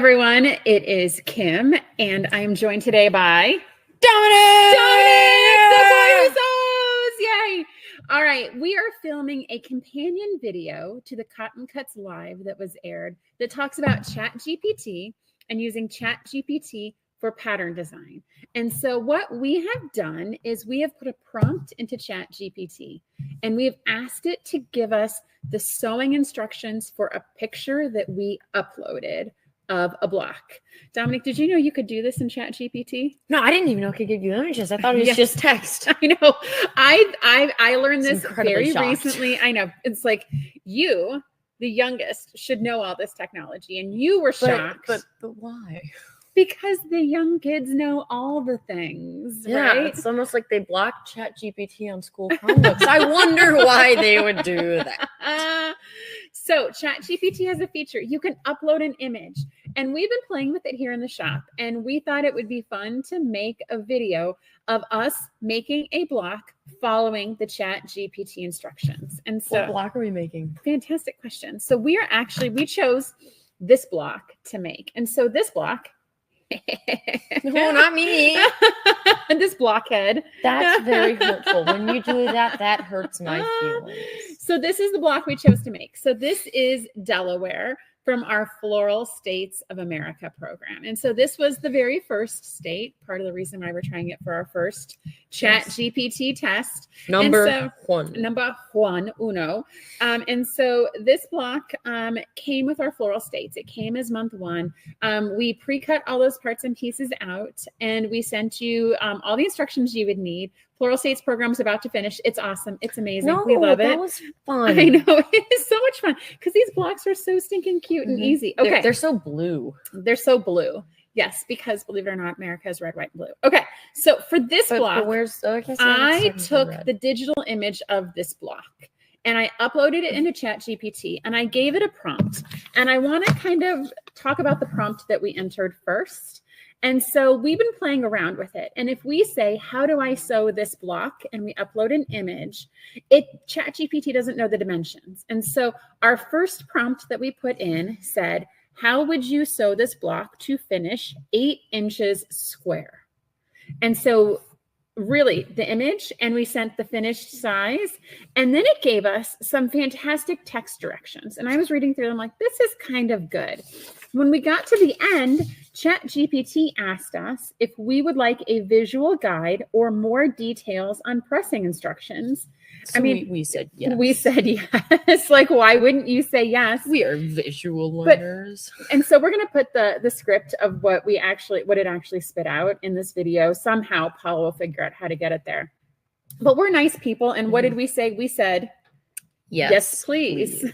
everyone. It is Kim, and I am joined today by Dominic! Dominic! Yay! All right, we are filming a companion video to the Cotton Cuts Live that was aired that talks about Chatgpt and using Chatgpt for pattern design. And so what we have done is we have put a prompt into Chatgpt, and we have asked it to give us the sewing instructions for a picture that we uploaded of a block. Dominic, did you know you could do this in Chatgpt? No, I didn't even know it could give you images. I thought it was just text. I know. I learned this very recently. I know. It's like you, the youngest, should know all this technology, and you were shocked. But why? Because the young kids know all the things, right? It's almost like they blocked ChatGPT on school Chromebooks. I wonder why they would do that. So ChatGPT has a feature. You can upload an image, and we've been playing with it here in the shop, and we thought it would be fun to make a video of us making a block following the ChatGPT instructions. And so, what block are we making? Fantastic question. So we chose this block to make. And so this block, no, not me. This blockhead. That's very hurtful. When you do that, that hurts my feelings. So this is the block we chose to make. So this is Delaware from our Floral States of America program. And so this was the very first state, part of the reason why we're trying it for our first Chatgpt test. Number one. Uno. And so this block came with our Floral States. It came as month one. We pre-cut all those parts and pieces out, and we sent you all the instructions you would need. Floral States program is about to finish. It's awesome. It's amazing. No, we love it. That was fun. I know. It is so much fun because these blocks are so stinking cute and easy. Okay. They're so blue. They're so blue. Yes, because believe it or not, America is red, white, and blue. Okay. So for this block, I took the digital image of this block and I uploaded it into ChatGPT and I gave it a prompt. And I want to kind of talk about the prompt that we entered first. And so we've been playing around with it. And if we say, how do I sew this block? And we upload an image, ChatGPT doesn't know the dimensions. And so our first prompt that we put in said, how would you sew this block to finish 8 inches square? And so really the image, and we sent the finished size, and then it gave us some fantastic text directions. And I was reading through them like, this is kind of good. When we got to the end, ChatGPT asked us if we would like a visual guide or more details on pressing instructions. So I mean, we said yes. We said yes. Like, why wouldn't you say yes? We are visual learners. And so we're going to put the script of what it actually spit out in this video. Somehow Paul will figure out how to get it there. But we're nice people. And what did we say? We said, yes, please.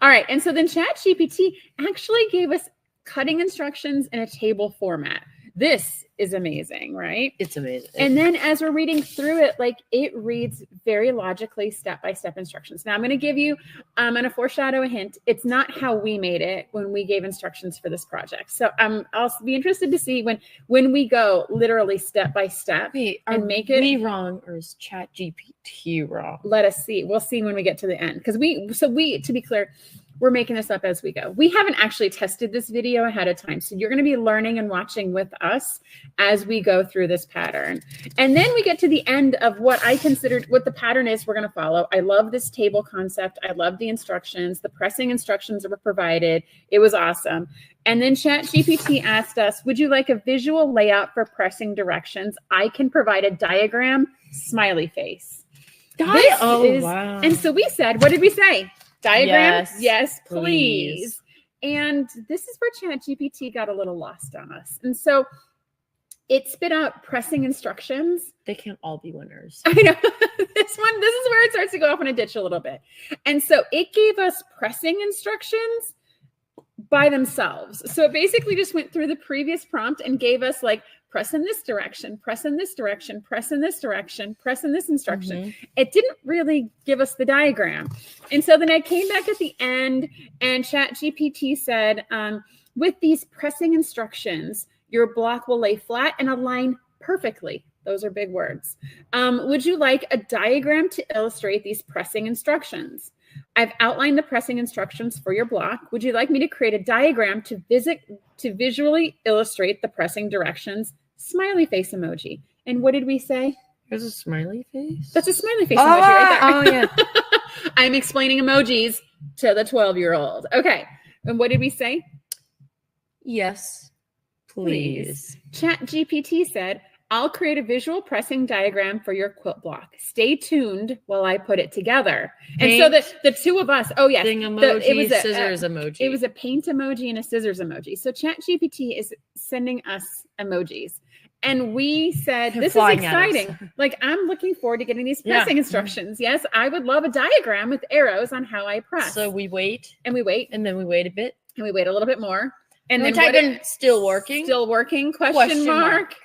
All right. And so then ChatGPT actually gave us cutting instructions in a table format. This is amazing, right? It's amazing. And then as we're reading through it, like it reads very logically step-by-step instructions. Now I'm going to give you, I'm going to foreshadow a hint. It's not how we made it when we gave instructions for this project. So I'll be interested to see when we go literally step by step and make it. Are we wrong or is ChatGPT wrong? Let us see. We'll see when we get to the end. Because to be clear, we're making this up as we go. We haven't actually tested this video ahead of time. So you're going to be learning and watching with us as we go through this pattern. And then we get to the end of what I considered what the pattern is we're going to follow. I love this table concept. I love the instructions. The pressing instructions that were provided. It was awesome. And then ChatGPT asked us, would you like a visual layout for pressing directions? I can provide a diagram, smiley face. Wow. And so we said, what did we say? Diagram? Yes, please. And this is where ChatGPT got a little lost on us. And so it spit out pressing instructions. They can't all be winners. I know. This is where it starts to go off in a ditch a little bit. And so it gave us pressing instructions by themselves. So it basically just went through the previous prompt and gave us like, press in this direction, press in this direction, press in this direction, press in this instruction. It didn't really give us the diagram. And so then I came back at the end and ChatGPT said, with these pressing instructions, your block will lay flat and align perfectly. Those are big words. Would you like a diagram to illustrate these pressing instructions? I've outlined the pressing instructions for your block. Would you like me to create a diagram to visually illustrate the pressing directions? Smiley face emoji. And what did we say? There's a smiley face? That's a smiley face emoji right there. Oh, yeah. I'm explaining emojis to the 12-year-old. Okay. And what did we say? Yes, please. ChatGPT said, I'll create a visual pressing diagram for your quilt block. Stay tuned while I put it together. Paint, and so the two of us, oh yes, emoji, it was scissors emoji. It was a paint emoji and a scissors emoji. So ChatGPT is sending us emojis. And we said, this is exciting. Like, I'm looking forward to getting these pressing instructions. Yes, I would love a diagram with arrows on how I press. So we wait. And we wait. And then we wait a bit. And we wait a little bit more. And then type in still working? Still working, question mark.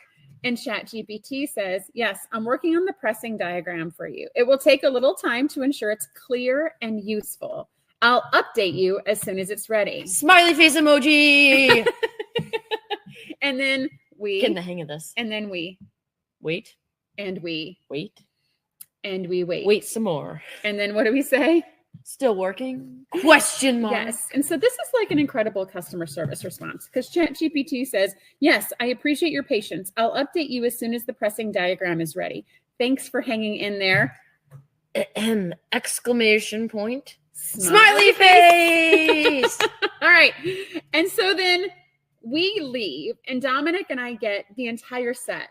And ChatGPT says, yes, I'm working on the pressing diagram for you. It will take a little time to ensure it's clear and useful. I'll update you as soon as it's ready. Smiley face emoji. And then we get in the hang of this. And then we wait. And we wait. And we wait. Wait some more. And then what do we say? Still working? Question mark. Yes. And so this is like an incredible customer service response because ChatGPT says, yes, I appreciate your patience. I'll update you as soon as the pressing diagram is ready. Thanks for hanging in there. Exclamation point. Smiley face. All right. And so then we leave and Dominic and I get the entire set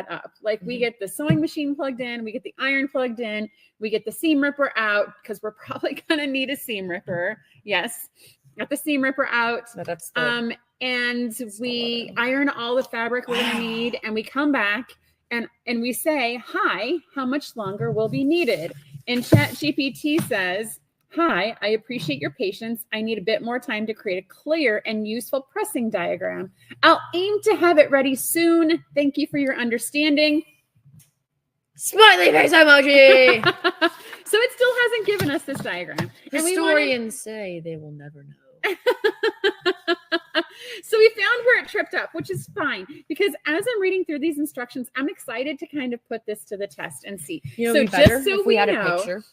up. Like we get the sewing machine plugged in, we get the iron plugged in, we get the seam ripper out because we're probably going to need a seam ripper. Yes. Got the seam ripper out. So that's and we iron all the fabric we're going to need and we come back and we say, hi, how much longer will be needed? And ChatGPT says, hi, I appreciate your patience. I need a bit more time to create a clear and useful pressing diagram. I'll aim to have it ready soon. Thank you for your understanding. Smiley face emoji. So it still hasn't given us this diagram. Historians say they will never know. So we found where it tripped up, which is fine because as I'm reading through these instructions, I'm excited to kind of put this to the test and see. So just so we had a picture.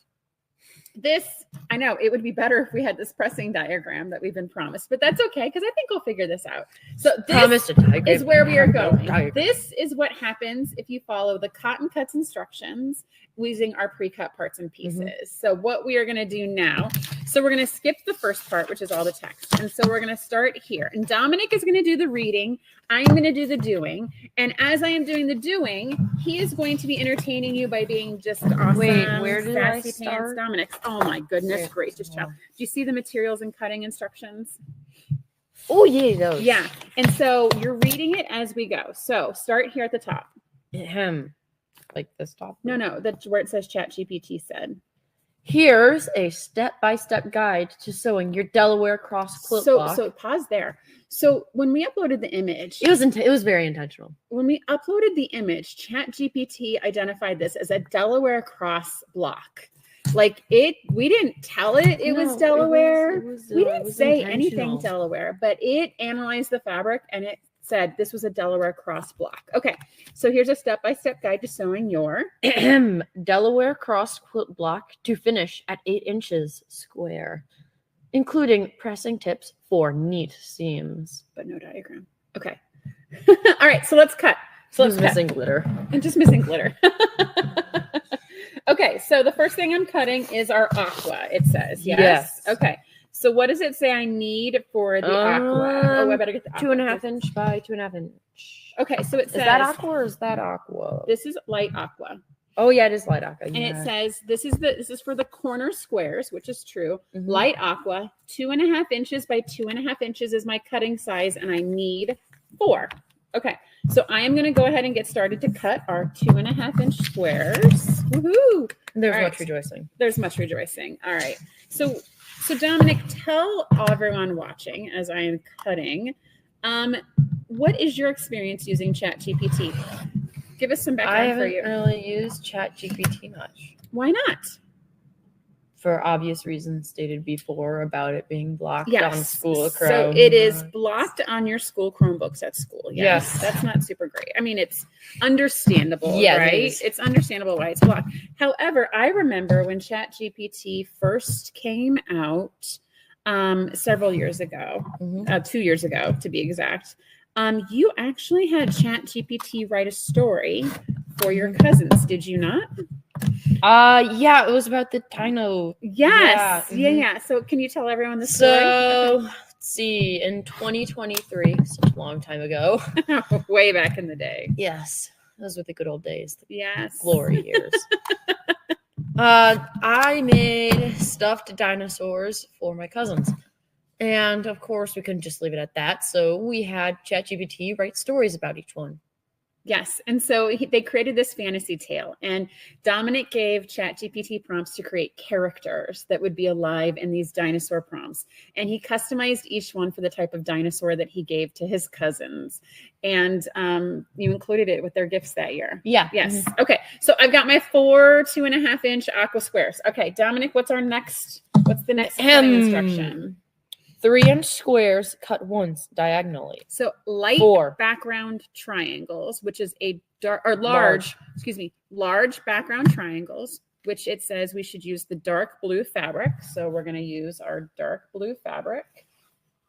This, I know it would be better if we had this pressing diagram that we've been promised, but that's okay because I think we'll figure this out. So this is where we are going. This is what happens if you follow the cotton cuts instructions using our pre-cut parts and pieces. So what we are going to do now, so we're going to skip the first part, which is all the text. And so we're going to start here. And Dominic is going to do the reading. I'm going to do the doing. And as I am doing the doing, he is going to be entertaining you by being just awesome. Wait, where did I start? Dominic. Oh my goodness gracious, child. Do you see the materials and cutting instructions? Oh, yeah, those. Yeah. And so you're reading it as we go. So start here at the top. Like this top? No, that's where it says ChatGPT said. Here's a step-by-step guide to sewing your Delaware cross quilt block. So pause there. So when we uploaded the image, it was very intentional. When we uploaded the image, ChatGPT identified this as a Delaware cross block. Like we didn't tell it was Delaware. We didn't say anything Delaware, but it analyzed the fabric and it said this was a Delaware cross block. Okay, so here's a step-by-step guide to sewing your Delaware cross quilt block to finish at 8 inches square, including pressing tips for neat seams. But no diagram. Okay. All right, so let's cut. So let's missing glitter. I'm just missing glitter. Okay, so the first thing I'm cutting is our aqua, it says. Yes. Okay. So what does it say I need for the aqua? Oh, I better get the aqua. 2.5 inch by 2.5 inch. Okay, so it says... Is that aqua or is that aqua? This is light aqua. Oh, yeah, it is light aqua. And it says this is for the corner squares, which is true. Light aqua, 2.5 inches by 2.5 inches is my cutting size, and I need 4. Okay, so I am going to go ahead and get started to cut our 2.5 inch squares. Woohoo! There's much rejoicing. There's much rejoicing. All right. So Dominic, tell everyone watching as I am cutting, what is your experience using ChatGPT? Give us some background for you. I haven't really used ChatGPT much. Why not? for obvious reasons stated before about it being blocked on school Chrome. So it is blocked on your school Chromebooks at school. Yes. That's not super great. I mean, it's understandable, right? It's understandable why it's blocked. However, I remember when Chatgpt first came out several years ago, 2 years ago to be exact, you actually had Chatgpt write a story for your cousins, did you not? Yeah, it was about the dino. Yes. Yeah. So can you tell everyone the story? So let's see, in 2023, such a long time ago. Way back in the day. Yes. Those were the good old days. Yes. Glory years. I made stuffed dinosaurs for my cousins. And of course, we couldn't just leave it at that. So we had ChatGPT write stories about each one. Yes. And so they created this fantasy tale, and Dominic gave ChatGPT prompts to create characters that would be alive in these dinosaur prompts. And he customized each one for the type of dinosaur that he gave to his cousins. And you included it with their gifts that year. Yeah. Yes. Okay. So I've got my 4 2.5-inch aqua squares. Okay. Dominic, what's the next cutting instruction? 3-inch squares cut once diagonally. So light background triangles, which is large background triangles, which it says we should use the dark blue fabric. So we're going to use our dark blue fabric.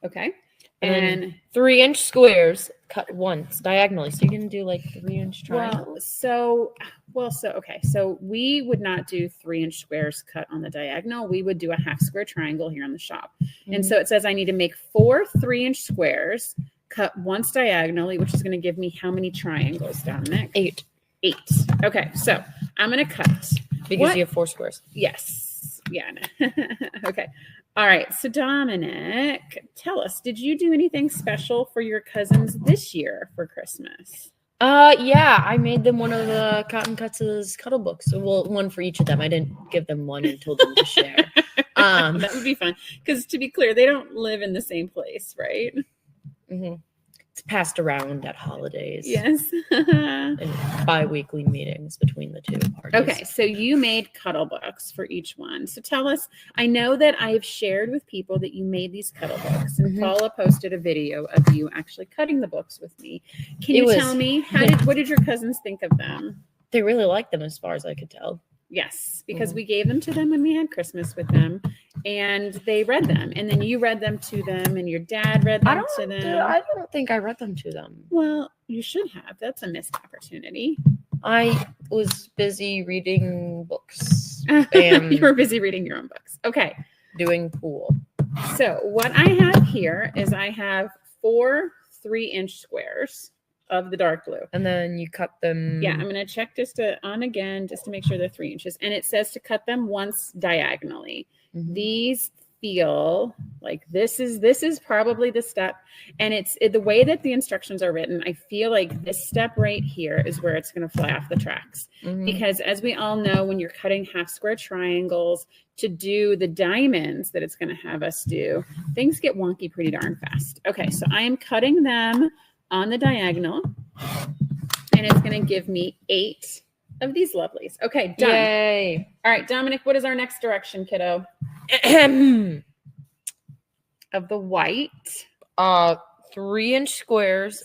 Okay. And 3-inch squares cut once diagonally. So you're going to do like 3-inch triangles? Okay. So we would not do 3-inch squares cut on the diagonal. We would do a half square triangle here in the shop. And so it says I need to make 4 3-inch squares cut once diagonally, which is going to give me how many triangles, Dominic? 8. 8. Okay. So I'm going to cut. Because you have 4 squares. Yes. Yeah. Okay. All right. So Dominic, tell us, did you do anything special for your cousins this year for Christmas? Yeah, I made them one of the Cotton Cuts' cuddle books. Well, one for each of them. I didn't give them one and told them to share. That would be fun. Because to be clear, they don't live in the same place, right? It's passed around at holidays. Yes. And bi-weekly meetings between the two parties. Okay, so you made cuddle books for each one. So tell us, I know that I've shared with people that you made these cuddle books, and Paula posted a video of you actually cutting the books with me. Can you tell me, what did your cousins think of them? They really liked them as far as I could tell. Yes, because we gave them to them when we had Christmas with them, and they read them, and then you read them to them, and your dad read them to them. I don't think I read them to them. Well, you should have. That's a missed opportunity. I was busy reading books. You were busy reading your own books. Okay. Doing pool. So what I have here is I have 4 3-inch squares of the dark blue. And then you cut them. Yeah, I'm going to check just to make sure they're 3 inches. And it says to cut them once diagonally. These feel like this is probably the step. And the way that the instructions are written, I feel like this step right here is where it's going to fly off the tracks. Because as we all know, when you're cutting half square triangles to do the diamonds that it's going to have us do, things get wonky pretty darn fast. Okay, so I am cutting them on the diagonal, and it's going to give me 8 of these lovelies. Okay, done. Yay. All right, Dominic, what is our next direction, kiddo? Of the white. 3-inch squares.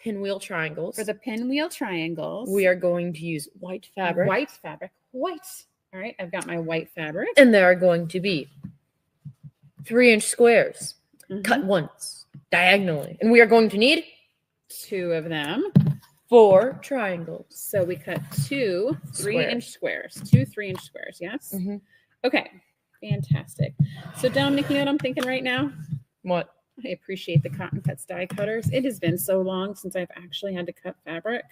Pinwheel triangles. For the pinwheel triangles, we are going to use white fabric. White. All right, I've got my white fabric. And there are going to be 3-inch squares cut once diagonally. And we are going to need 2 of them. 4 triangles. So we cut 2 3-inch squares. 2 3-inch squares, yes? Okay, fantastic. So Dominic, you know what I'm thinking right now? What? I appreciate the Cotton Cuts die cutters. It has been so long since I've actually had to cut fabric.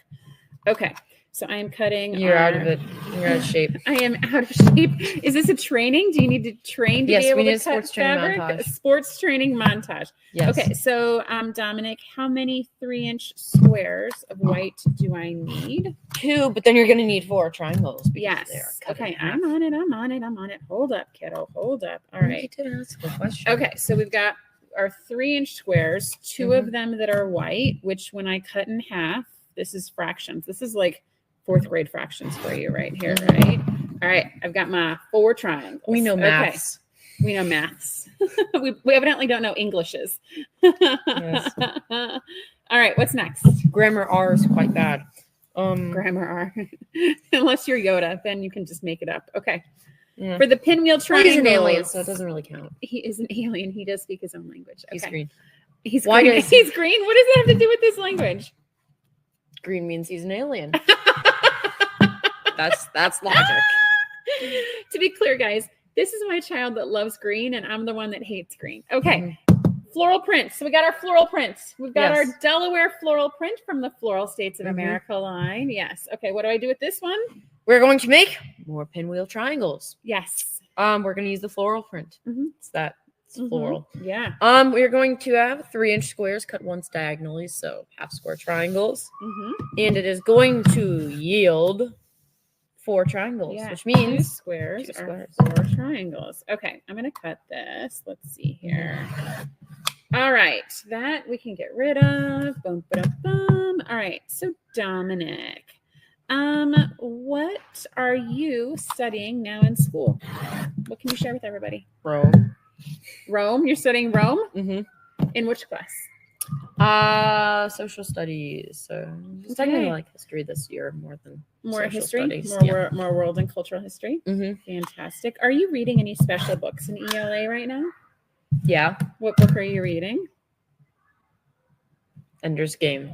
Okay, so I am cutting. You're out of it. You're out of shape. I am out of shape. Is this a training? Do you need to train to be able to cut fabric? Montage. A sports training montage. Yes. Okay, so Dominic, how many 3-inch squares of white do I need? 2, but then you're going to need 4 triangles. Yes. Okay, I'm on it. Hold up, kiddo. Hold up. All right. Okay, so we've got our 3-inch squares, 2 of them that are white, which when I cut in half, this is fractions. This is like 4th grade fractions for you right here, right? All right, I've got my 4 triangles. We know maths. Okay. We know maths. we evidently don't know Englishes. Yes. All right, what's next? Grammar R is quite bad. Grammar R. Unless you're Yoda, then you can just make it up. Okay. Yeah. For the pinwheel triangle. He's an alien, so it doesn't really count. He is an alien. He does speak his own language. Okay. He's green. He's green. He's green. What does it have to do with this language? Green means he's an alien. That's logic. To be clear, guys, this is my child that loves green, and I'm the one that hates green. Okay. Floral prints. So we got our floral prints. We've got our Delaware floral print from the Floral States of America line. Yes. Okay. What do I do with this one? We're going to make more pinwheel triangles. Yes. We're going to use the floral print. It's floral. Yeah. We're going to have 3-inch squares cut once diagonally, so half square triangles. And it is going to yield 4 triangles, which means 2 squares are 4 triangles. Okay, I'm going to cut this. Let's see here. All right, that we can get rid of. Boom, boom, boom. All right, so Dominic, what are you studying now in school? What can you share with everybody? Rome. Rome? You're studying Rome? In which class? Social studies. So it's technically like history this year more than history, studies. More world and cultural history. Fantastic. Are you reading any special books in ELA right now? Yeah. What book are you reading? Ender's Game.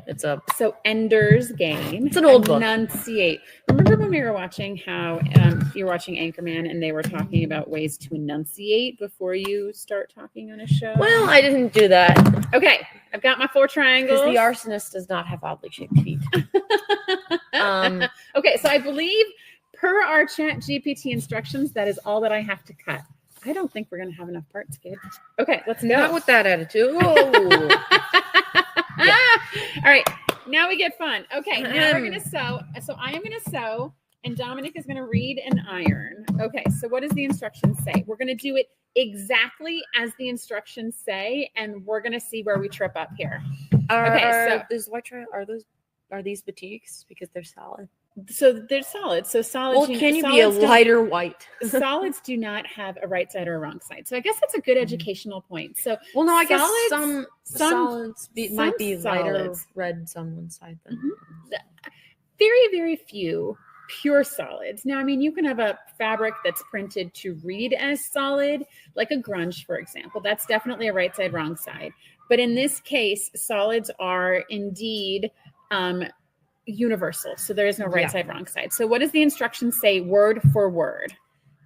So Ender's Game. It's an old book. Enunciate. Remember when we were watching how you were watching Anchorman and they were talking about ways to enunciate before you start talking on a show? Well, I didn't do that. Okay, I've got my 4 triangles. Because the arsonist does not have oddly shaped feet. Okay, so I believe per our Chatgpt instructions, that is all that I have to cut. I don't think we're going to have enough parts, kid. Okay, let's go. Not with that attitude. Oh. Yeah. All right, now we get fun. Okay, now we're going to sew. So I am going to sew, and Dominic is going to read and iron. Okay, so what does the instructions say? We're going to do it exactly as the instructions say, and we're going to see where we trip up here. Are these batiks? Because they're solid. So they're solid. So solids. Well, can you be a lighter white? Solids do not have a right side or a wrong side. So I guess that's a good educational point. So well, no, I guess some solids might be lighter red on one side than very, very few pure solids. Now, I mean, you can have a fabric that's printed to read as solid, like a grunge, for example. That's definitely a right side, wrong side. But in this case, solids are indeed universal. So there is no right side, wrong side. So what does the instructions say word for word?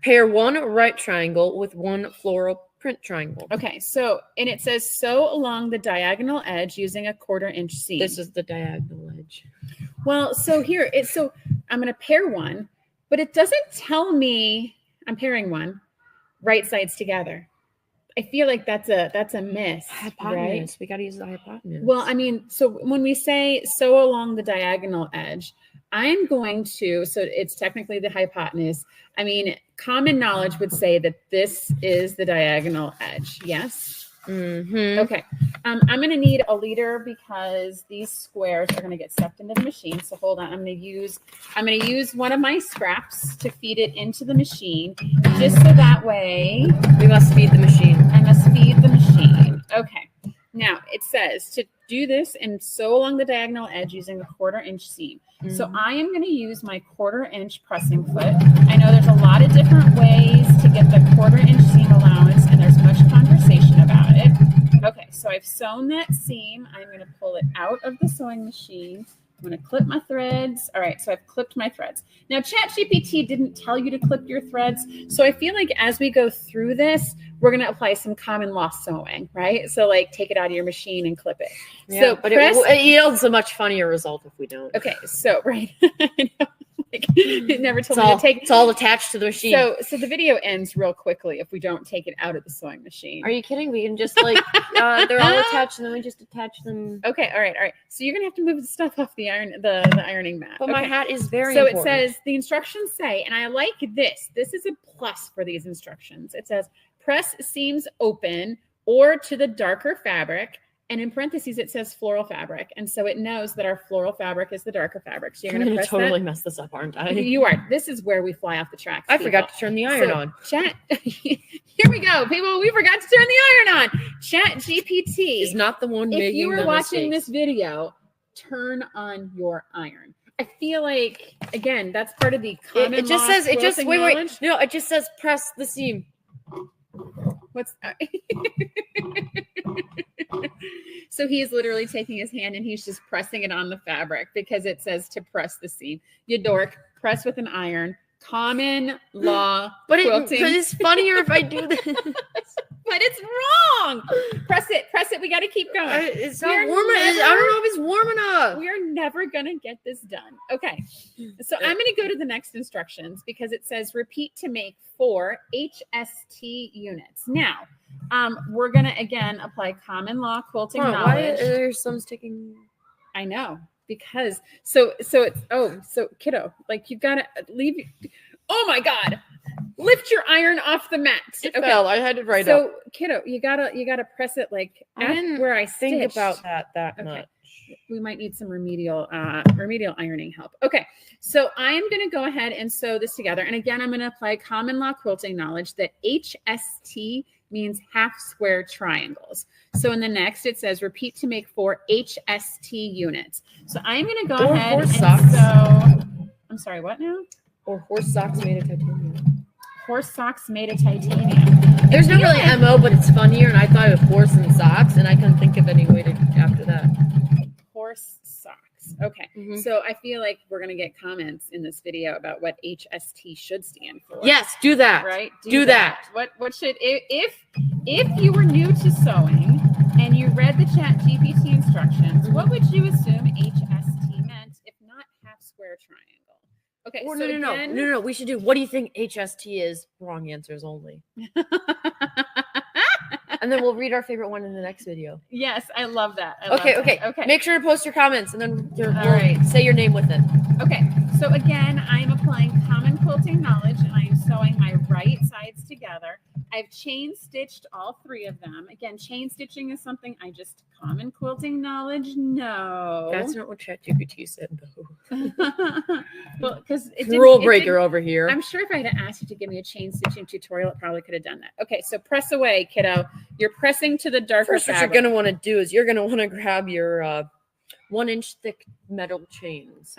Pair 1 right triangle with 1 floral print triangle. Okay. So, and it says sew along the diagonal edge using a 1/4 inch seam. This is the diagonal edge. Well, so here so I'm going to pair 1, but it doesn't tell me I'm pairing 1 right sides together. I feel like that's a miss. Hypotenuse. Right? We got to use the hypotenuse. Well, I mean, so when we say sew along the diagonal edge, I'm going to, so it's technically the hypotenuse. I mean, common knowledge would say that this is the diagonal edge. Yes. Okay. I'm going to need a leader because these squares are going to get stuffed into the machine. So hold on. I'm going to use one of my scraps to feed it into the machine, just so that way we must feed the machine. I must feed the machine. Okay. Now it says to do this and sew along the diagonal edge using a 1/4 inch seam. So I am going to use my 1/4 inch pressing foot. I know there's a lot of different ways to get the 1/4 inch seam allowance, and there's much conversation about it. Okay, so I've sewn that seam. I'm going to pull it out of the sewing machine. I'm going to clip my threads. All right, so I've clipped my threads. Now, Chatgpt didn't tell you to clip your threads, so I feel like as we go through this, we're going to apply some common law sewing, right? So, like, take it out of your machine and clip it. Yeah, so, but it yields a much funnier result if we don't. Okay, so, right. It never told me to take. It's all attached to the machine. So the video ends real quickly if we don't take it out of the sewing machine. Are you kidding? We can just they're all attached, and then we just attach them. Okay, all right. So you're gonna have to move the stuff off the ironing mat. But my hat is very. So important. It says the instructions say, and I like this. This is a plus for these instructions. It says press seams open or to the darker fabric And in parentheses, it says floral fabric. And so it knows that our floral fabric is the darker fabric. So you're going to press totally mess this up, aren't I? You are. This is where we fly off the tracks. I forgot to turn the iron on. Chat. Here we go, people. We forgot to turn the iron on. Chatgpt is not the one making the If you were watching mistakes. this video, turn on your iron. I feel like, again, that's part of the common It just says, knowledge. No, it just says press the seam. What's So he is literally taking his hand and he's just pressing it on the fabric because it says to press the seam. You dork, press with an iron. Common law quilting. But it's funnier if I do this. But it's wrong. Press it. We got to keep going. It's not warm enough. I don't know if it's warm enough. We are never going to get this done. Okay. So I'm going to go to the next instructions because it says repeat to make 4 HST units. Now, we're going to, again, apply common law quilting knowledge. Why are there some sticking? I know. Because, so kiddo, like you got to leave. Oh, my God. Lift your iron off the mat. It fell. I had it right up. So, kiddo, you gotta press it like at where I think stitched. about that much. We might need some remedial ironing help. Okay, so I am going to go ahead and sew this together. And again, I'm going to apply common law quilting knowledge that HST means half square triangles. So in the next, it says repeat to make 4 HST units. So I'm going to go ahead and sew. I'm sorry, what now? Or horse socks made of titanium. Horse socks made of titanium. There's no really MO, but it's funnier, and I thought of horse and socks, and I couldn't think of any way to after that. Horse socks. Okay. Mm-hmm. So I feel like we're going to get comments in this video about what HST should stand for. Yes, do that. Right? Do that. What should, if you were new to sewing and you read the Chatgpt instructions, what would you assume HST meant if not half square triangle? Okay, or no. We should do. What do you think HST is? Wrong answers only. And then we'll read our favorite one in the next video. Yes, I love that. Okay. Make sure to post your comments, and then we'll say your name with it. Okay. So again, I'm applying common quilting knowledge, and I am sewing my right sides together. I've chain stitched all 3 of them. Again, chain stitching is something I just common quilting knowledge. No, that's not what ChatGPT said though. Well, because it's rule breaker over here. I'm sure if I had asked you to give me a chain stitching tutorial, it probably could have done that. Okay, so press away, kiddo. You're pressing to the darker fabric. What you're gonna want to do is you're gonna want to grab your 1-inch thick metal chains.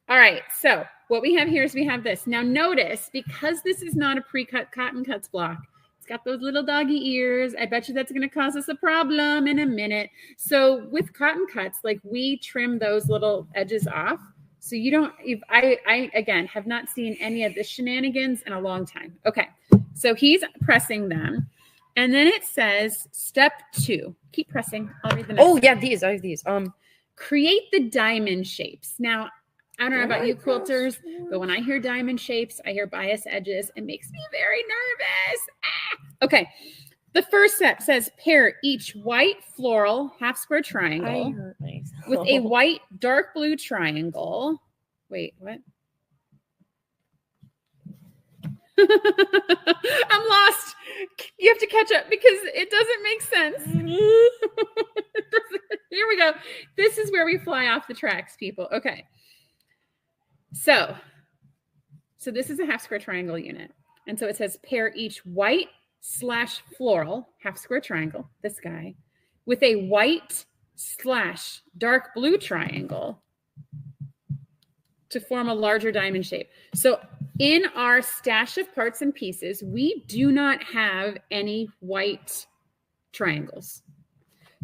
All right, so what we have here is we have this. Now notice, because this is not a pre-cut cotton cuts block, it's got those little doggy ears. I bet you that's going to cause us a problem in a minute. So with cotton cuts, like we trim those little edges off. So you don't, I again, have not seen any of the shenanigans in a long time. Okay, so he's pressing them. And then it says step 2. Keep pressing. I'll read the next step. I have these. Create the diamond shapes. Now, I don't know about you quilters, but when I hear diamond shapes, I hear bias edges. It makes me very nervous. Okay. The first step says pair each white floral half square triangle with a white dark blue triangle. Wait, what? I'm lost. You have to catch up because it doesn't make sense. Here we go. This is where we fly off the tracks, people. Okay. So this is a half square triangle unit. And so it says pair each white / floral half square triangle, this guy, with a white / dark blue triangle to form a larger diamond shape. So in our stash of parts and pieces, we do not have any white triangles.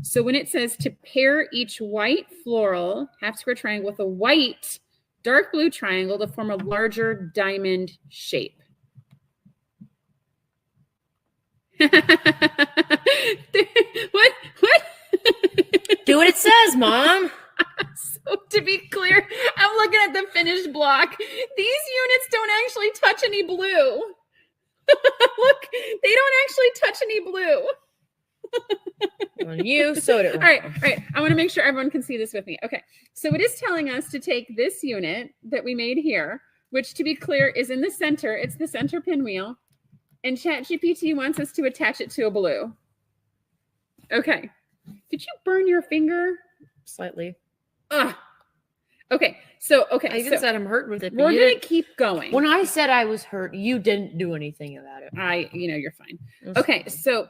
So when it says to pair each white floral half square triangle with a white dark blue triangle to form a larger diamond shape. What? Do what it says, Mom. So to be clear, I'm looking at the finished block. These units don't actually touch any blue. Look, they don't actually touch any blue. You sewed it. All right. I want to make sure everyone can see this with me. Okay. So it is telling us to take this unit that we made here, which to be clear is in the center. It's the center pinwheel. And ChatGPT wants us to attach it to a blue. Okay. Did you burn your finger? Slightly. Ugh. Okay. So, I even said I'm hurt with it. We're going to keep going. When I said I was hurt, you didn't do anything about it. You're fine. Okay. Fine. So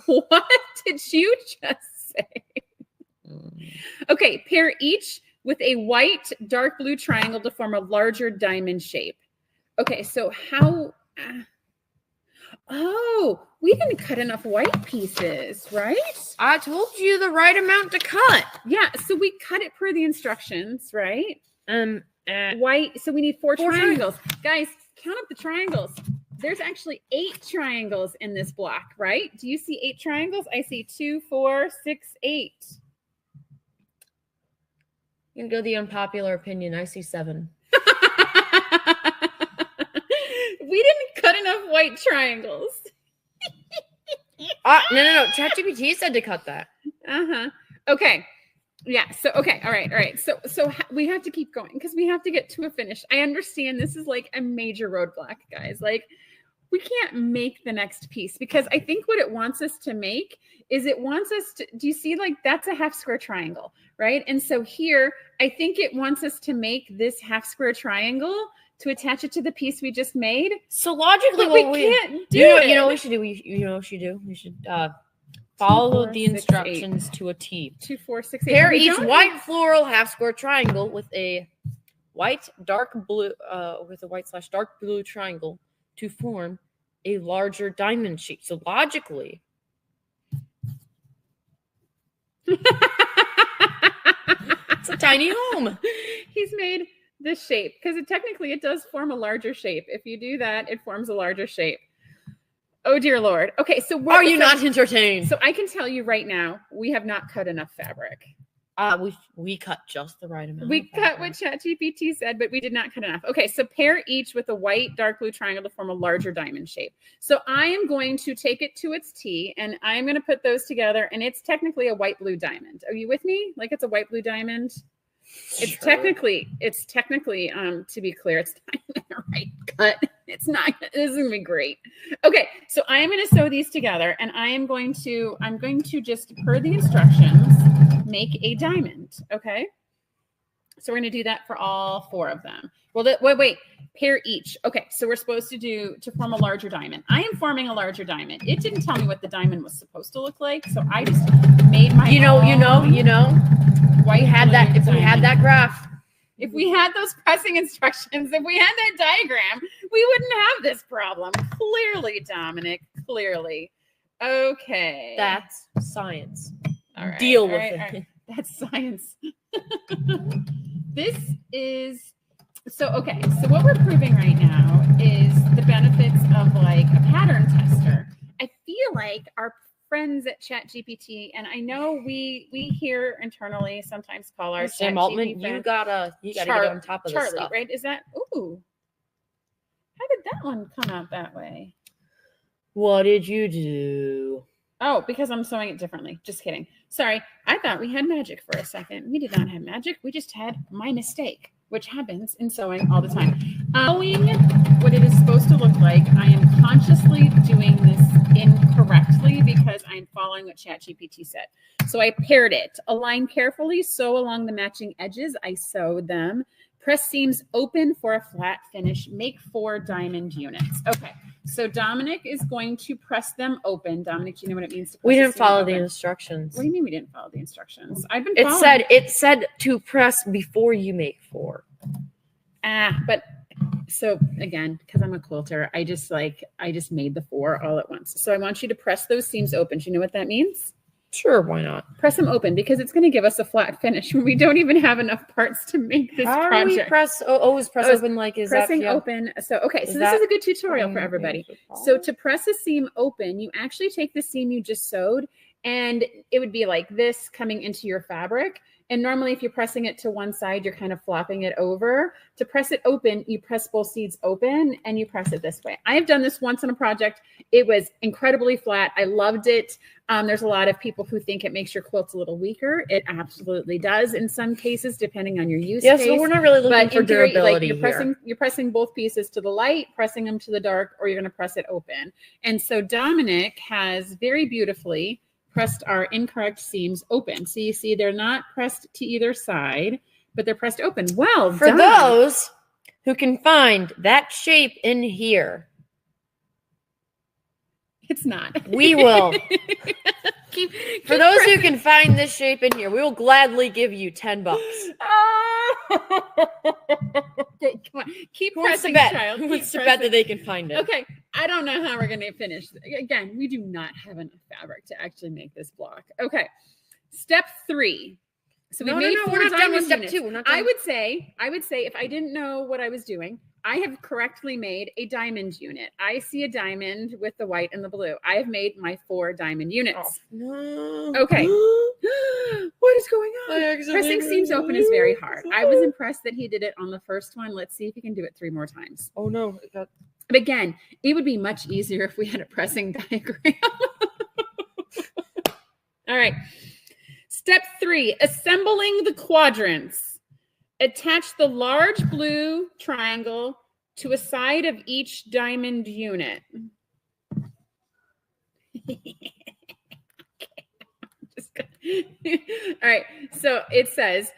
what did you just say? Okay. Pair each with a white, dark blue triangle to form a larger diamond shape. Okay. So how... we didn't cut enough white pieces, right? I told you the right amount to cut. Yeah, so we cut it per the instructions, right? White, so we need four triangles. Guys, count up the triangles. There's actually 8 triangles in this block, right? Do you see 8 triangles? I see 2, 4, 6, 8. You can go the unpopular opinion. I see 7. We didn't cut enough white triangles. No. Chatgpt said to cut that. Okay. Yeah. So, okay. All right. So we have to keep going because we have to get to a finish. I understand this is like a major roadblock, guys. Like, we can't make the next piece because I think what it wants us to make is it wants us to, do you see, like, that's a half square triangle, right? And so here, I think it wants us to make this half square triangle to attach it to the piece we just made. So logically, we can't do it. You know what we should do? You know what we should do? We should follow the instructions to a T. 2, 4, 6, 8. Pair each white floral half square triangle with a white dark blue with a white/dark blue triangle to form a larger diamond shape. So logically, it's a tiny home. He's made this shape because technically it does form a larger shape. If you do that, it forms a larger shape. Oh dear Lord. Okay, so are you not entertained? So I can tell you right now, we have not cut enough fabric. We cut just the right amount. We cut what ChatGPT said, but we did not cut enough. Okay, so pair each with a white dark blue triangle to form a larger diamond shape. So I am going to take it to its T, and I'm going to put those together, and it's technically a white blue diamond. Are you with me? Like, it's a white blue diamond. It's technically, to be clear, it's not even the right cut. It's not, this is gonna be great. Okay, so I am going to sew these together, and I'm going to just, per the instructions, make a diamond. Okay, so we're going to do that for all 4 of them. Well, wait, pair each. Okay, so we're supposed to form a larger diamond. I am forming a larger diamond. It didn't tell me what the diamond was supposed to look like, so I just made my white had that. If we had that graph, if we had those pressing instructions, if we had that diagram, we wouldn't have this problem. Clearly, Dominic, clearly. Okay. That's science. All right. Deal with it. Right. That's science. This is, so what we're proving right now is the benefits of like a pattern tester. I feel like our friends at Chatgpt, and I know we here internally sometimes call our Sam Altman. You gotta get on top of this stuff, right? Is that how did that one come out that way? What did you do? Oh, because I'm sewing it differently. Just kidding. Sorry, I thought we had magic for a second. We did not have magic. We just had my mistake, which happens in sewing all the time. Knowing what it is supposed to look like, I am consciously doing this incorrectly because I'm following what ChatGPT said. So I paired it. Align carefully, sew along the matching edges. I sewed them. Press seams open for a flat finish. Make 4 diamond units. Okay, so Dominic is going to press them open. Dominic, do you know what it means to press? We didn't follow the instructions. What do you mean we didn't follow the instructions? I've been following. It said to press before you make 4. But so again, because I'm a quilter, I just made the 4 all at once. So I want you to press those seams open. Do you know what that means? Sure, why not? Press them open because it's going to give us a flat finish when we don't even have enough parts to make this project. How do we press? Always press open like is pressing that, yeah. open. So okay, so this is a good tutorial for everybody. So to press a seam open, you actually take the seam you just sewed, and it would be like this coming into your fabric. And normally if you're pressing it to one side, you're kind of flopping it over. To press it open, you press both seams open and you press it this way. I have done this once on a project. It was incredibly flat. I loved it. There's a lot of people who think it makes your quilts a little weaker. It absolutely does in some cases, depending on your use case. So we're not really looking for durability here. You're pressing both pieces to the light, pressing them to the dark, or you're going to press it open. And so Dominic has very beautifully pressed our incorrect seams open. So you see they're not pressed to either side, but they're pressed open. Well for done. those who can find that shape in here. It's not. We will. For those who can find this shape in here, we will gladly give you $10. Okay, come on. Keep Who wants pressing, to bet? child. Who Keep wants to bet pressing. that they can find it? Okay, I don't know how we're going to finish. Again, we do not have enough fabric to actually make this block. Okay, step 3. So we made 4 we're not done with diamond step units. 2. We're not done. I would say if I didn't know what I was doing, I have correctly made a diamond unit. I see a diamond with the white and the blue. I have made my 4 diamond units. No. Okay. What is going on? Pressing seams open is very hard. I was impressed that he did it on the first one. Let's see if he can do it 3 more times. Oh no. But again, it would be much easier if we had a pressing diagram. All right. Step 3, assembling the quadrants. Attach the large blue triangle to a side of each diamond unit. All right, so it says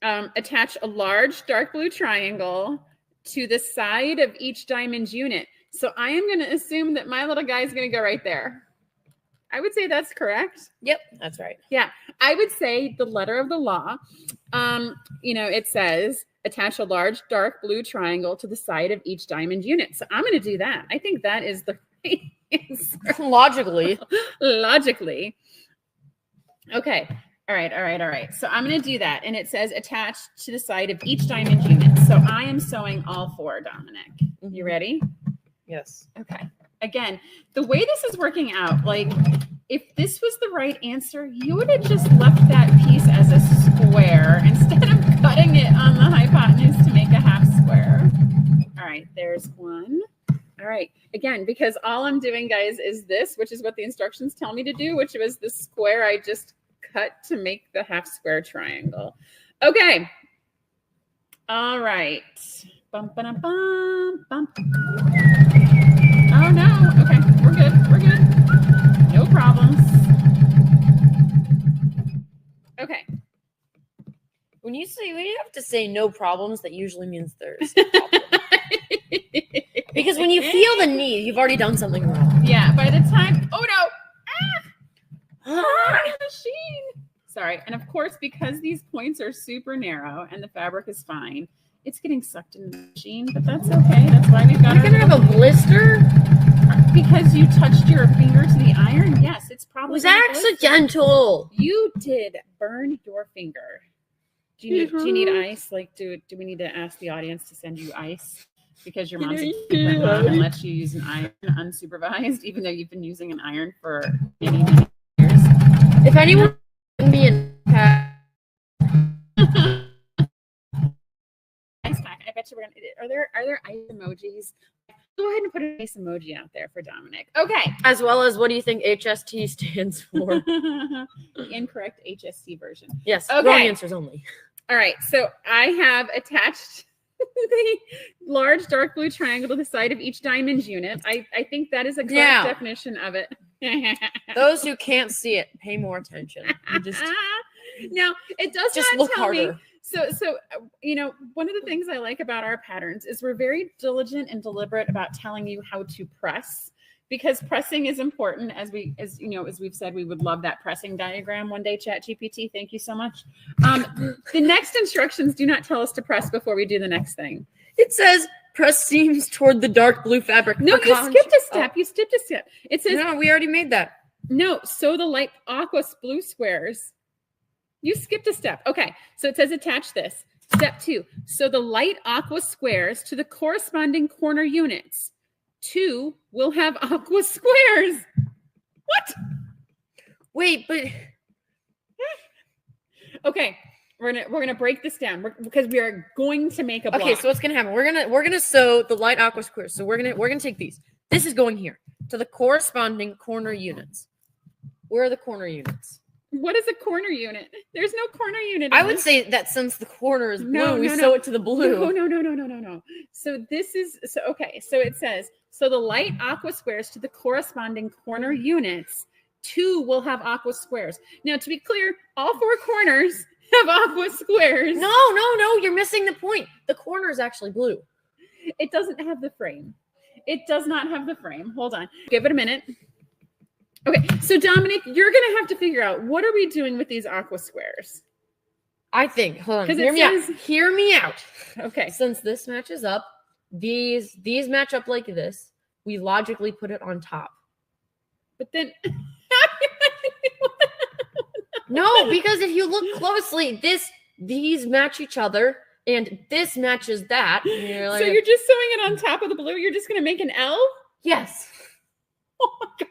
attach a large dark blue triangle to the side of each diamond unit. So I am going to assume that my little guy is going to go right there. I would say that's correct. Yep, that's right. Yeah, I would say the letter of the law. It says attach a large dark blue triangle to the side of each diamond unit. So I'm going to do that. I think that is the right answer. Logically. Okay. All right. So I'm going to do that. And it says attach to the side of each diamond unit. So I am sewing all 4, Dominic. You ready? Yes. Okay. Again, the way this is working out, like if this was the right answer, you would have just left that piece as a square instead of cutting it on the hypotenuse to make a half square. All right, there's one. All right, again, because all I'm doing, guys, is this, which is what the instructions tell me to do, which was the square I just cut to make the half square triangle. Okay. All right. Bum, ba-dum, bum, bum. Oh no. Okay, we're good. No problems. Okay. When you have to say no problems, that usually means there's a problem. Because when you feel the need, you've already done something wrong. Yeah, by the time, oh no. Machine. Sorry. And of course, because these points are super narrow and the fabric is fine, it's getting sucked in the machine, but that's okay. That's why we've got You're gonna have a blister? Because you touched your finger to the iron? Yes, it's probably. It was accidental. You did burn your finger. Do you need ice? Like, do we need to ask the audience to send you ice? Because your mom's and lets you use an iron unsupervised, even though you've been using an iron for many, many years. If anyone can be in I bet you we're gonna. Are there ice emojis? Go ahead and put an ice emoji out there for Dominic. Okay. As well as, what do you think HST stands for? The incorrect HST version. Yes. Okay. Wrong answers only. All right. So I have attached the large dark blue triangle to the side of each diamond unit. I think that is a correct definition of it. Those who can't see it, pay more attention. Now, it does just not look tell harder. me. So one of the things I like about our patterns is we're very diligent and deliberate about telling you how to press, because pressing is important. As we've said, we would love that pressing diagram one day. Chatgpt, thank you so much. The next instructions do not tell us to press before we do the next thing. It says press seams toward the dark blue fabric. No, you skipped a step. You skipped a step. It says no. We already made that. No, sew the light aqua blue squares. You skipped a step. Okay, so it says attach this. Step 2, sew the light aqua squares to the corresponding corner units. 2 will have aqua squares. What? Wait, but okay, we're gonna break this down because we are going to make a block. Okay, so what's gonna happen? We're gonna sew the light aqua squares. So we're gonna take these. This is going here to the corresponding corner units. Where are the corner units? What is a corner unit? There's no corner unit. I would say that since the corner is blue, we sew it to the blue. No. So this is okay. So it says, so the light aqua squares to the corresponding corner units. 2 will have aqua squares. Now, to be clear, all 4 corners have aqua squares. No, you're missing the point. The corner is actually blue. It doesn't have the frame. It does not have the frame. Hold on. Give it a minute. Okay, so Dominic, you're going to have to figure out, what are we doing with these aqua squares? I think, hold on, hear me out. Okay. Since this matches up, these match up like this, we logically put it on top. But then... No, because if you look closely, these match each other, and this matches that. So you're just sewing it on top of the blue? You're just going to make an L? Yes. Oh my God.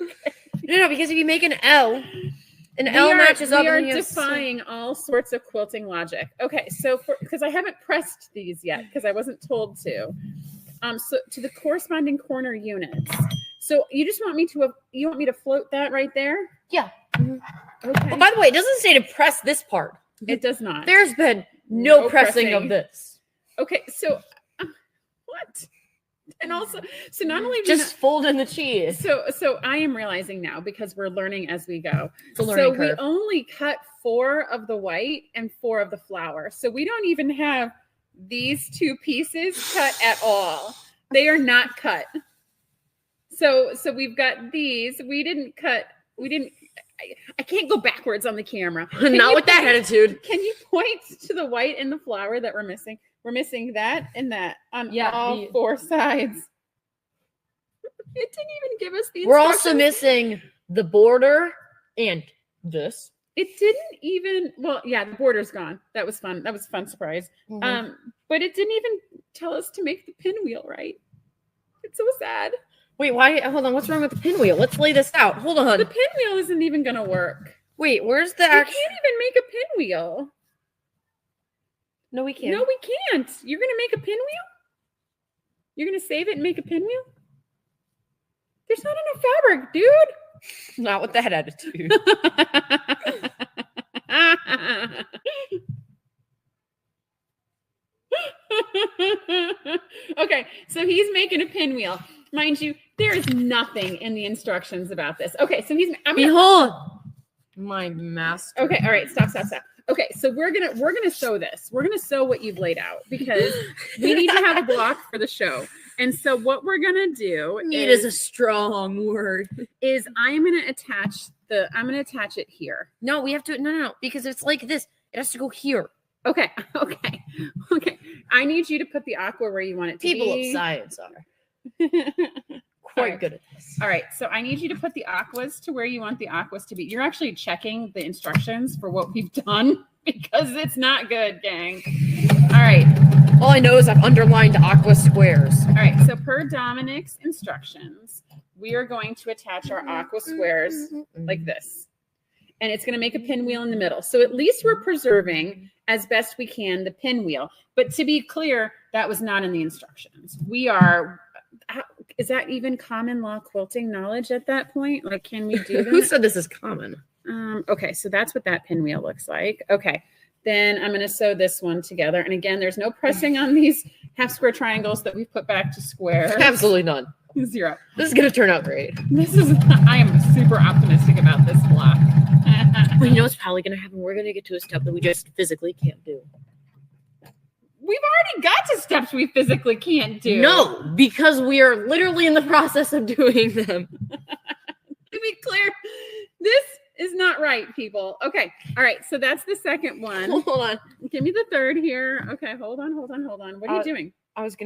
Okay. No, because if you make an L matches up. We are defying all sorts of quilting logic. Okay, so because I haven't pressed these yet, because I wasn't told to. So to the corresponding corner units. So you just want me to float that right there? Yeah. Mm-hmm. Okay. Oh, by the way, it doesn't say to press this part. It does not. There's been no pressing of this. Okay, so what? And also, so not only just fold in the cheese. So I am realizing now, because we're learning as we go. It's a learning curve. We only cut 4 of the white and 4 of the flower. So we don't even have these 2 pieces cut at all. They are not cut. So we've got these. I can't go backwards on the camera. Not with that attitude. Can you point to the white and the flower that we're missing? We're missing that and that on all 4 sides. It didn't even give us the instructions. We're also missing the border and this. It didn't even, the border's gone. That was fun. That was a fun surprise. Mm-hmm. But it didn't even tell us to make the pinwheel right. It's so sad. Wait, why? Hold on. What's wrong with the pinwheel? Let's lay this out. Hold on. The pinwheel isn't even going to work. Wait, where's the We can't even make a pinwheel. No, we can't. No, we can't. You're going to make a pinwheel? You're going to save it and make a pinwheel? There's not enough fabric, dude. Not with that attitude. Okay, so he's making a pinwheel. Mind you, there is nothing in the instructions about this. Okay, so behold my master. Okay, all right, stop. Okay, so we're gonna sew this. We're gonna sew what you've laid out, because we need to have a block for the show. And so what we're gonna do is a strong word. Is I'm gonna attach it here. No, we have to no, because it's like this. It has to go here. Okay. I need you to put the aqua where you want it to be. People of science are quite good at this. All right, so I need you to put the aquas to where you want the aquas to be. You're actually checking the instructions for what we've done, because it's not good, gang. All right. All I know is I've underlined aqua squares. All right, so per Dominic's instructions, we are going to attach our aqua squares like this. And it's going to make a pinwheel in the middle. So at least we're preserving, as best we can, the pinwheel. But to be clear, that was not in the instructions. Is that even common law quilting knowledge at that point? Like, can we do that? Who said this is common? Okay, so that's what that pinwheel looks like. Okay, then I'm going to sew this one together. And again, there's no pressing on these half square triangles that we've put back to square. Absolutely none. 0. This is going to turn out great. I am super optimistic about this block. Well, you know what's probably going to happen? We're going to get to a step that we just physically can't do. We've already got to steps we physically can't do. No, because we are literally in the process of doing them. To be clear, this is not right, people. Okay. All right. So that's the second one. Hold on. Give me the third here. Okay. Hold on. What are you doing? I was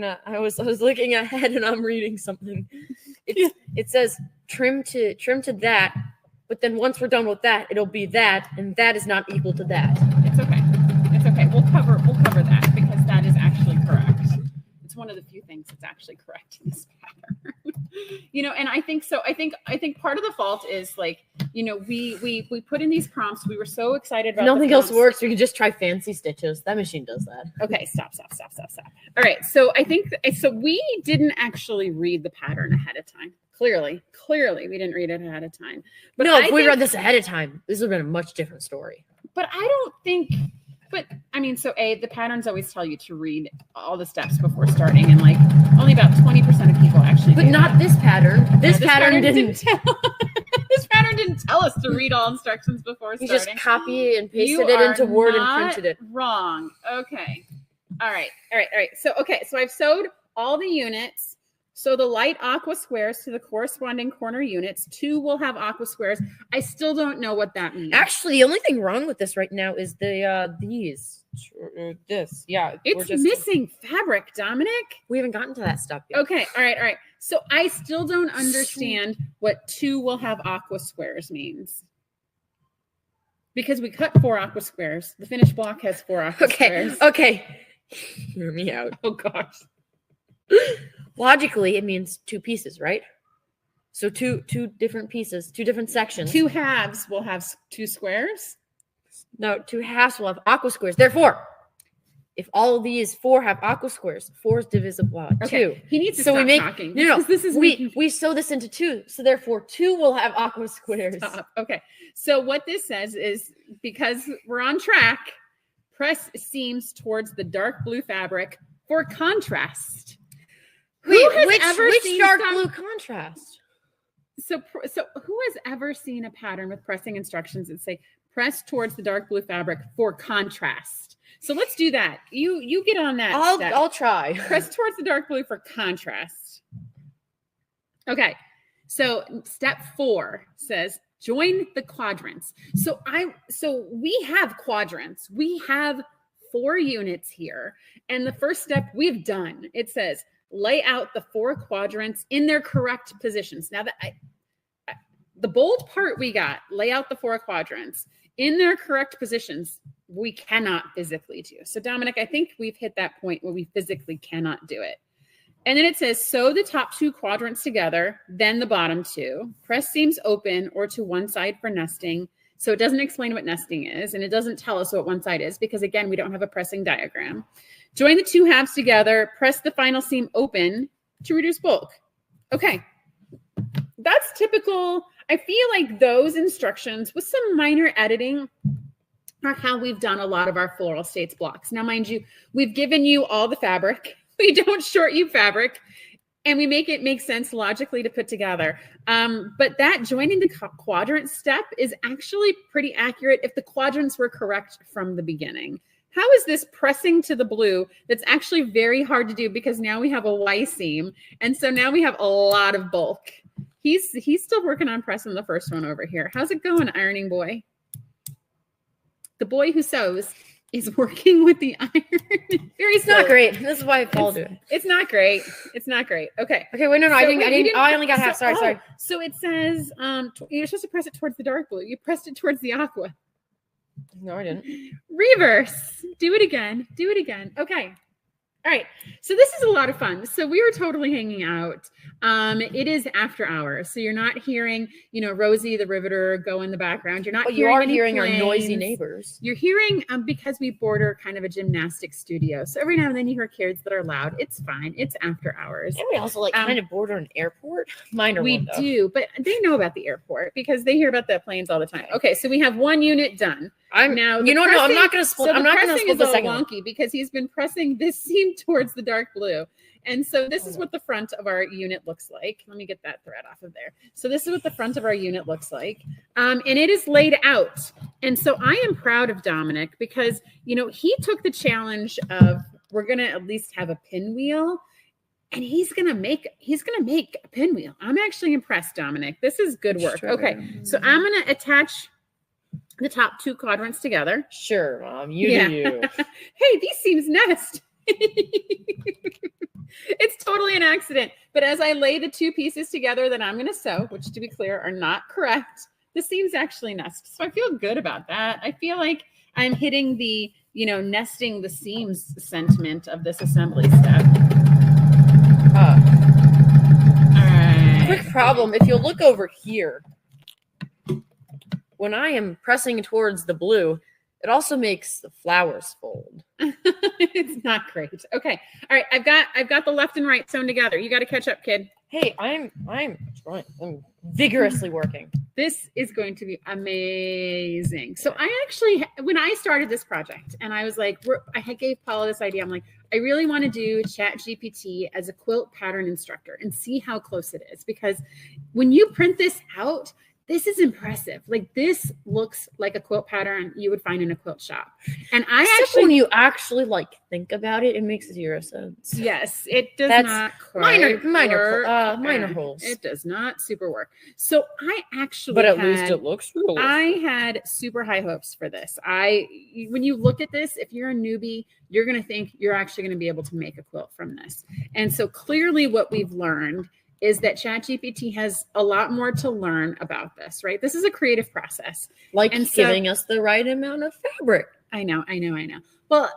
looking ahead and I'm reading something. It says trim to that, but then once we're done with that, it'll be that, and that is not equal to that. It's okay. We'll cover that, because that is actually correct. It's one of the few things that's actually correct in this pattern. And I think so. I think part of the fault is, like, we put in these prompts. We were so excited about nothing else works. We can just try fancy stitches. That machine does that. Okay, stop. All right, so I think we didn't actually read the pattern ahead of time. Clearly, we didn't read it ahead of time. But no, if we read this ahead of time, this would have been a much different story. But I don't think. But I mean, the patterns always tell you to read all the steps before starting, and like only about 20% of people actually. But not that. This pattern. This pattern didn't. This pattern didn't tell us to read all instructions before starting. You just copy and pasted it into Word and printed it. Wrong. Okay. All right. So I've sewed all the units. So the light aqua squares to the corresponding corner units. 2 will have aqua squares. I still don't know what that means. Actually, the only thing wrong with this right now is these. This. Yeah. It's missing fabric, Dominic. We haven't gotten to that stuff yet. Okay. All right. So I still don't understand what 2 will have aqua squares means. Because we cut 4 aqua squares. The finished block has 4 aqua squares. Okay. Hear me out. Oh, gosh. Logically, it means 2 pieces, right? So two different pieces, 2 different sections. 2 halves will have 2 squares? No, 2 halves will have aqua squares. Therefore, if all of these 4 have aqua squares, 4 is divisible by 2. Okay. He needs to stop talking. No. This is we sew this into 2, so therefore 2 will have aqua squares. Stop. Okay. So what this says is, because we're on track, press seams towards the dark blue fabric for contrast. Which dark blue contrast? So who has ever seen a pattern with pressing instructions that say press towards the dark blue fabric for contrast? So let's do that. You get on that. I'll try. Press towards the dark blue for contrast. Okay. So step 4 says join the quadrants. So we have quadrants. We have 4 units here. And the first step we've done, it says lay out the 4 quadrants in their correct positions. Now the bold part we got, lay out the 4 quadrants in their correct positions, we cannot physically do. So Dominic, I think we've hit that point where we physically cannot do it. And then it says, sew the top 2 quadrants together, then the bottom 2. Press seams open or to one side for nesting. So it doesn't explain what nesting is, and it doesn't tell us what one side is because, again, we don't have a pressing diagram. Join the 2 halves together. Press the final seam open to reduce bulk. Okay. That's typical. I feel like those instructions with some minor editing are how we've done a lot of our floral states blocks. Now, mind you, we've given you all the fabric. We don't short you fabric, and we make it make sense logically to put together. But that joining the quadrant step is actually pretty accurate if the quadrants were correct from the beginning. How is this pressing to the blue? That's actually very hard to do because now we have a Y seam. And so now we have a lot of bulk. He's still working on pressing the first one over here. How's it going, ironing boy? The boy who sews is working with the iron. It's not great. This is why I followed it. It's not great. It's not great. Okay. Okay. Wait. No. So I didn't. I only got half. Sorry. So it says you're supposed to press it towards the dark blue. You pressed it towards the aqua. No, I didn't. Reverse. Do it again. Okay. All right. So this is a lot of fun. So we were totally hanging out. It is after hours. So you're not hearing, Rosie the Riveter go in the background. You're not hearing our noisy neighbors. You're hearing because we border kind of a gymnastics studio. So every now and then you hear kids that are loud. It's fine. It's after hours. And we also kind of border an airport. We do, but they know about the airport because they hear about the planes all the time. Okay. So we have 1 unit done. I'm not going to split. I'm not going to split the second one because he's been pressing this seam towards the dark blue. And so this is what the front of our unit looks like. Let me get that thread off of there. So this is what the front of our unit looks like. And it is laid out. And so I am proud of Dominic because, he took the challenge of we're going to at least have a pinwheel. And he's going to make a pinwheel. I'm actually impressed, Dominic. This is good work. Sure. Okay. So I'm going to attach the top 2 quadrants together. Sure, Mom. You do. Hey, these seams nest. It's totally an accident. But as I lay the 2 pieces together that I'm going to sew, which to be clear are not correct, the seams actually nest. So I feel good about that. I feel like I'm hitting the, nesting the seams sentiment of this assembly step. All right. Quick problem. If you'll look over here, when I am pressing towards the blue, it also makes the flowers fold. It's not great. Okay. All right. I've got the left and right sewn together. You got to catch up, kid. Hey, I'm trying. I'm vigorously working. This is going to be amazing. So I actually, when I started this project and I was like, I gave Paula this idea. I'm like, I really want to do Chatgpt as a quilt pattern instructor and see how close it is. Because when you print this out, This is impressive. Like, this looks like a quilt pattern you would find in a quilt shop. And when you actually like think about it, it makes 0 sense. Yes, it does not quite minor holes. It does not super work. So I actually, but at least it looks real. I had super high hopes for this. When you look at this, if you're a newbie, you're going to think you're actually going to be able to make a quilt from this. And so clearly what we've learned is that ChatGPT has a lot more to learn about this, right? This is a creative process. Giving us the right amount of fabric. I know. Well,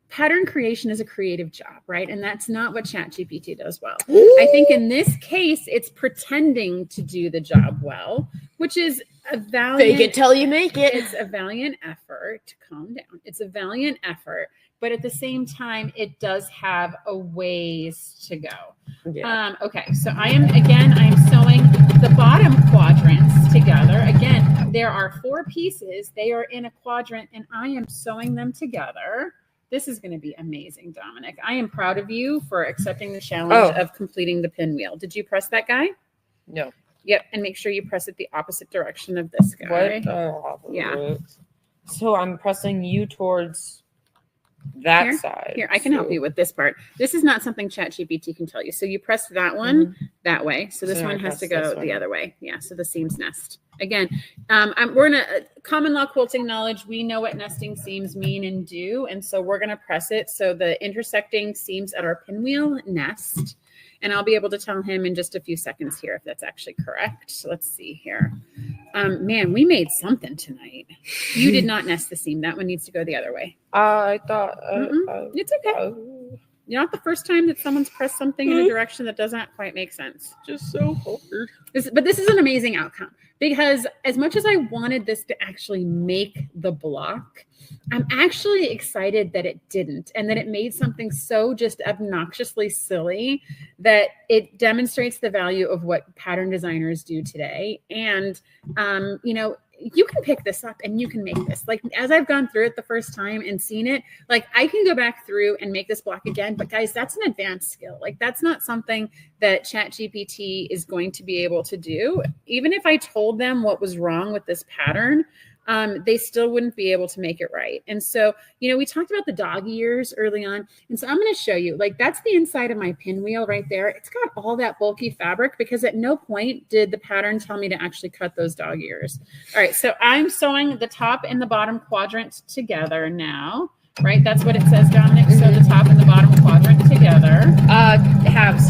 pattern creation is a creative job, right? And that's not what ChatGPT does well. Ooh. I think in this case, it's pretending to do the job well, which is a valiant... Fake it till you make it. It's a valiant effort. Calm down. It's a valiant effort. But at the same time, it does have a ways to go. Yeah. Okay, so I am sewing the bottom quadrants together. Again, there are 4 pieces. They are in a quadrant, and I am sewing them together. This is going to be amazing, Dominic. I am proud of you for accepting the challenge of completing the pinwheel. Did you press that guy? No. Yep, and make sure you press it the opposite direction of this guy. What? Yeah. So I'm pressing you towards... that side. Here, I can help you with this part. This is not something ChatGPT can tell you. So you press that one that way. So this one has to go the other way. Yeah. So the seams nest. Again, we're in a common law quilting knowledge. We know what nesting seams mean and do. And so we're going to press it. So the intersecting seams at our pinwheel nest. And I'll be able to tell him in just a few seconds here if that's actually correct. So let's see here. Man, we made something tonight. You did not nest the seam. That one needs to go the other way. I thought... it's okay. You're not the first time that someone's pressed something in a direction that doesn't quite make sense. Just so hard. But this is an amazing outcome because as much as I wanted this to actually make the block, I'm actually excited that it didn't and that it made something so just obnoxiously silly that it demonstrates the value of what pattern designers do today. And, you can pick this up and you can make this. Like, as I've gone through it the first time and seen it, like, I can go back through and make this block again. But guys, that's an advanced skill. Like, that's not something that ChatGPT is going to be able to do. Even if I told them what was wrong with this pattern, they still wouldn't be able to make it right. And so, we talked about the dog ears early on. And so I'm going to show you, like, that's the inside of my pinwheel right there. It's got all that bulky fabric because at no point did the pattern tell me to actually cut those dog ears. All right. So I'm sewing the top and the bottom quadrant together now, right? That's what it says, Dominic. So the top and the bottom quadrant together. Halves.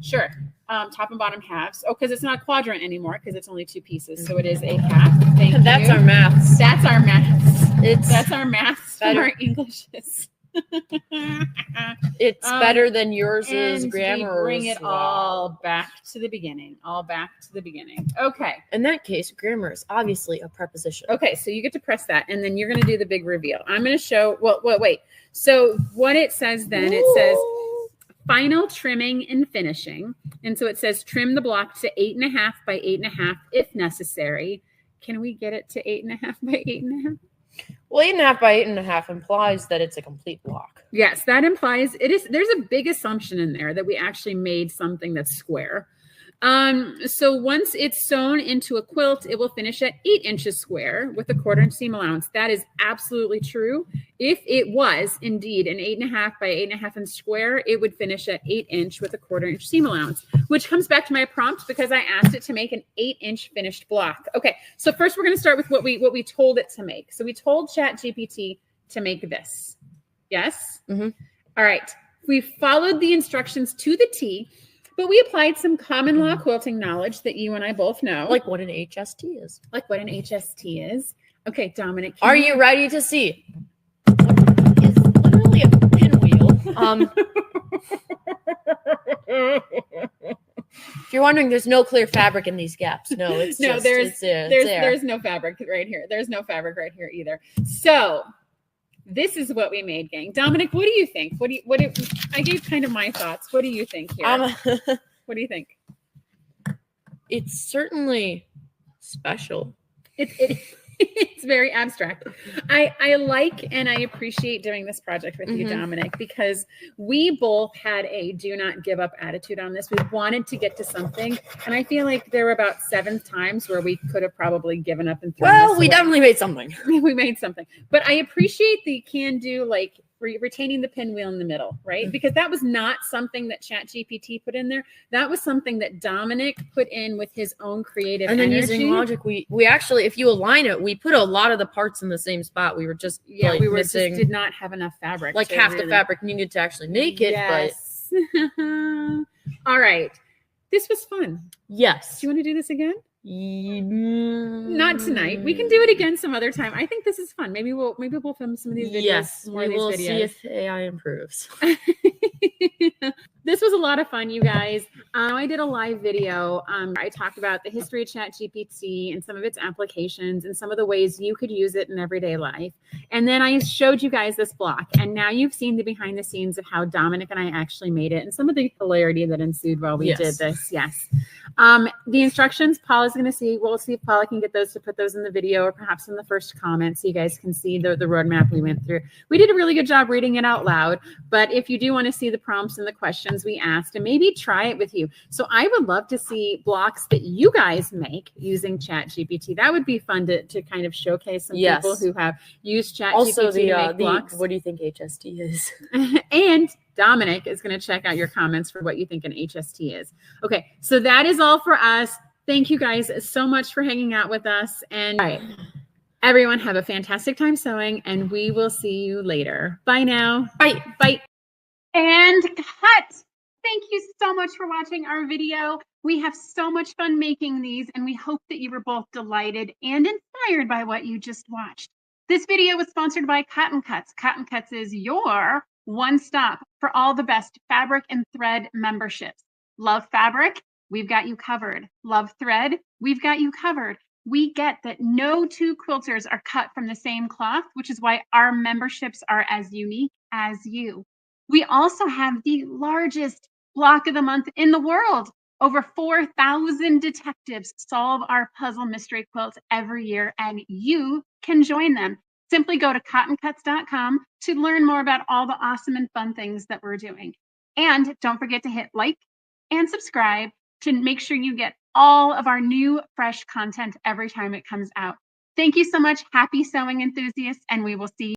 Sure. Top and bottom halves. Oh, because it's not a quadrant anymore because it's only 2 pieces. So it is a half. Thank you. That's our maths. That's our maths. That's our maths from our Englishes. It's better than yours is grammar. Bring it all back to the beginning. Okay. In that case, grammar is obviously a preposition. Okay, so you get to press that, and then you're going to do the big reveal. I'm going to show. Well, wait. So what it says then? It says final trimming and finishing. And so it says trim the block to 8.5 by 8.5 if necessary. Can we get it to 8.5 by 8.5? Well, 8.5 by 8.5 implies that it's a complete block. Yes, that implies it is. There's a big assumption in there that we actually made something that's square. So once it's sewn into a quilt, it will finish at 8 inches square with a 1/4 inch seam allowance. That is absolutely true. If it was indeed an 8.5 by 8.5 inch square, it would finish at 8 inch with a 1/4 inch seam allowance, which comes back to my prompt because I asked it to make an 8 inch finished block. Okay, so first we're going to start with what we told it to make. So we told ChatGPT to make this. Yes. Mm-hmm. All right. We followed the instructions to the T. But we applied some common law quilting knowledge that you and I both know. Like what an HST is. Okay, Dominic. Are you ready to see? What is literally a pinwheel. If you're wondering, there's no clear fabric in these gaps. No, it's just, there's no fabric right here. There's no fabric right here either. So this is what we made, gang. Dominic, what do you think? I gave kind of my thoughts. What do you think here? What do you think? It's certainly special. It's very abstract. I like and I appreciate doing this project with you, Dominic, because we both had a do not give up attitude on this. We wanted to get to something, and I feel like there were about 7 times where we could have probably given up and thrown this away. Definitely made something. We made something, but I appreciate the can do, like retaining the pinwheel in the middle, right? Because that was not something that ChatGPT put in there. That was something that Dominic put in with his own creative and then energy. Using logic, we actually, if you align it, we put a lot of the parts in the same spot. We were just we were missing, just did not have enough fabric, like half the fabric needed to actually make it. Yes. But all right, this was fun. Yes. Do you want to do this again? Not tonight. We can do it again some other time. I think this is fun. Maybe we'll film some of these videos. Yes, we will see if AI improves. This was a lot of fun, you guys. I did a live video. I talked about the history of ChatGPT and some of its applications and some of the ways you could use it in everyday life. And then I showed you guys this block. And now you've seen the behind the scenes of how Dominic and I actually made it and some of the hilarity that ensued while we did this. Yes. The instructions, Paula's going to see. We'll see if Paula can get those to put those in the video or perhaps in the first comment so you guys can see the roadmap we went through. We did a really good job reading it out loud. But if you do want to see the prompts and the questions we asked, and maybe try it with you. So I would love to see blocks that you guys make using ChatGPT. That would be fun to kind of showcase some people who have used ChatGPT also to make blocks. What do you think HST is? And Dominic is going to check out your comments for what you think an HST is. Okay, so that is all for us. Thank you guys so much for hanging out with us. And all right, everyone have a fantastic time sewing, and we will see you later. Bye now. Bye. Bye. And cut. Thank you so much for watching our video. We have so much fun making these, and we hope that you were both delighted and inspired by what you just watched. This video was sponsored by Cotton Cuts. Cotton Cuts is your one stop for all the best fabric and thread memberships. Love fabric? We've got you covered. Love thread? We've got you covered. We get that no 2 quilters are cut from the same cloth, which is why our memberships are as unique as you. We also have the largest block of the month in the world. Over 4,000 detectives solve our puzzle mystery quilts every year, and you can join them. Simply go to cottoncuts.com to learn more about all the awesome and fun things that we're doing. And don't forget to hit like and subscribe to make sure you get all of our new, fresh content every time it comes out. Thank you so much. Happy sewing enthusiasts, and we will see you.